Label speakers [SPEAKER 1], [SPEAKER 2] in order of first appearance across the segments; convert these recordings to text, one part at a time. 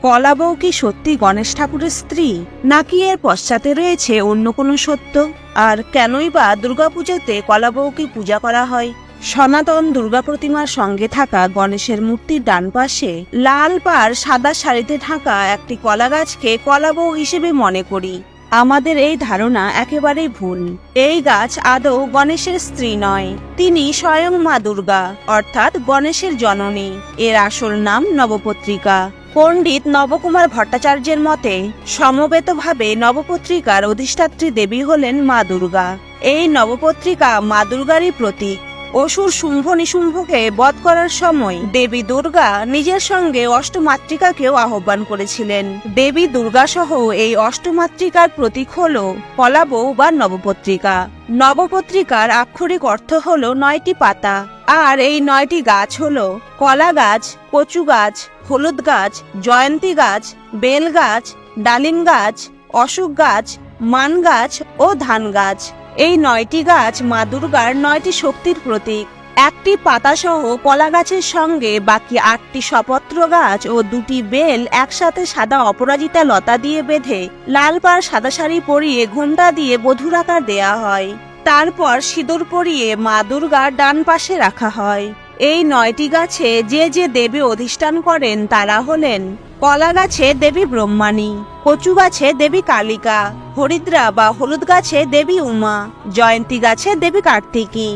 [SPEAKER 1] কলা বউ কি সত্যি গণেশ ঠাকুরের স্ত্রী, নাকি এর পশ্চাতে রয়েছে অন্য কোনো সত্য? আর কেনই বা দুর্গাপূজাতে কলা বউকে পূজা করা হয়? সনাতন দুর্গা প্রতিমার সঙ্গে থাকা গণেশের মূর্তির ডান পাশে লাল পাড় সাদা শাড়িতে ঢাকা একটি কলা গাছকে কলা বউ হিসেবে মনে করি। আমাদের এই ধারণা একেবারেই ভুল। এই গাছ আদৌ গণেশের স্ত্রী নয়, তিনি স্বয়ং মা দুর্গা, অর্থাৎ গণেশের জননী। এর আসল নাম নবপত্রিকা। পণ্ডিত নবকুমার ভট্টাচার্যের মতে সমবেতভাবে নবপত্রিকার অধিষ্ঠাত্রী দেবী হলেন মা দুর্গা। এই নবপত্রিকা মা দুর্গারই প্রতীক। অসুর শুম্ভ নিশুম্ভকে বধ করার সময় দেবী দুর্গা নিজের সঙ্গে অষ্টমাতৃকাকেও আহ্বান করেছিলেন। দেবী দুর্গা সহ এই অষ্টমাতৃকার প্রতীক হল কলা বউ বা নবপত্রিকা। নবপত্রিকার আক্ষরিক অর্থ হল 9টি পাতা, আর এই 9টি গাছ হল কলা গাছ, কচু গাছ, হলুদ গাছ, জয়ন্তী গাছ, বেল গাছ, ডালিম গাছ, অশোক গাছ, মান গাছ ও ধান গাছ। এই 9টি গাছ মা দুর্গার 9টি শক্তির প্রতীক। একটি পাতাসহ কলা গাছের সঙ্গে বাকি 8টি সপত্র গাছ ও 2টি বেল একসাথে সাদা অপরাজিতা লতা দিয়ে বেঁধে লাল পাড় সাদা শাড়ি পরিয়ে ঘোমটা দিয়ে বধূর আকার দেয়া হয়। তারপর সিঁদুর পরিয়ে মা দুর্গার ডান পাশে রাখা হয়। এই 9টি গাছে যে যে দেবী অধিষ্ঠান করেন তারা হলেন: কলা গাছে দেবী ব্রহ্মাণী, কচু গাছে দেবী কালিকা, হরিদ্রা বা হলুদ গাছে দেবী উমা, জয়ন্তী গাছে দেবী কার্তিকী,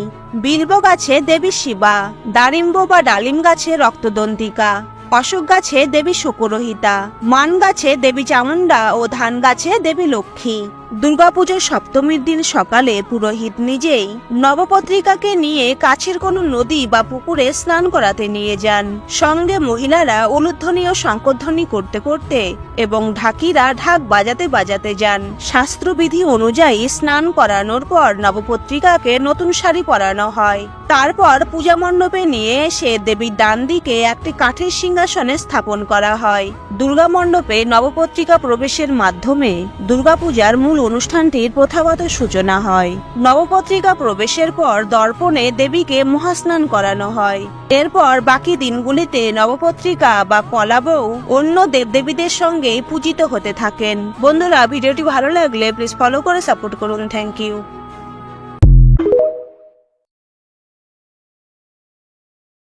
[SPEAKER 1] বিল্ব গাছে দেবী শিবা, দারিম্ব বা ডালিম গাছে রক্তদন্তিকা, অশোক গাছে দেবী শোকরহিতা, মান গাছে দেবী চামুন্ডা ও ধান গাছে দেবী লক্ষ্মী। দুর্গাপুজোর সপ্তমীর দিন সকালে পুরোহিত নিজেই নবপত্রিকাকে নিয়ে কাছের কোনো নদী বা পুকুরে স্নান করাতে নিয়ে যান। সঙ্গে মহিলারা উলুধ্বনি ও শঙ্খধ্বনি করতে করতে এবং ঢাকিরা ঢাক বাজাতে বাজাতে যান। শাস্ত্রবিধি অনুযায়ী স্নান করানোর পর নবপত্রিকাকে নতুন শাড়ি পরানো হয়। তারপর পূজা মণ্ডপে নিয়ে এসে দেবীর ডান দিকে একটি কাঠের সিংহাসনে স্থাপন করা হয়। দুর্গা মণ্ডপে নবপত্রিকা প্রবেশের মাধ্যমে দুর্গাপূজার মূল অনুষ্ঠানটির প্রথাগত সূচনা হয়। নবপত্রিকা প্রবেশের পর দর্পণে দেবীকে মহাস্নান করানো হয়। এরপর বাকি দিনগুলিতে নবপত্রিকা বা কলা বউ অন্য দেবদেবীদের সঙ্গে পূজিত হতে থাকেন। বন্ধুরা, ভিডিওটি ভালো লাগলে প্লিজ ফলো করে সাপোর্ট করুন। Thank you.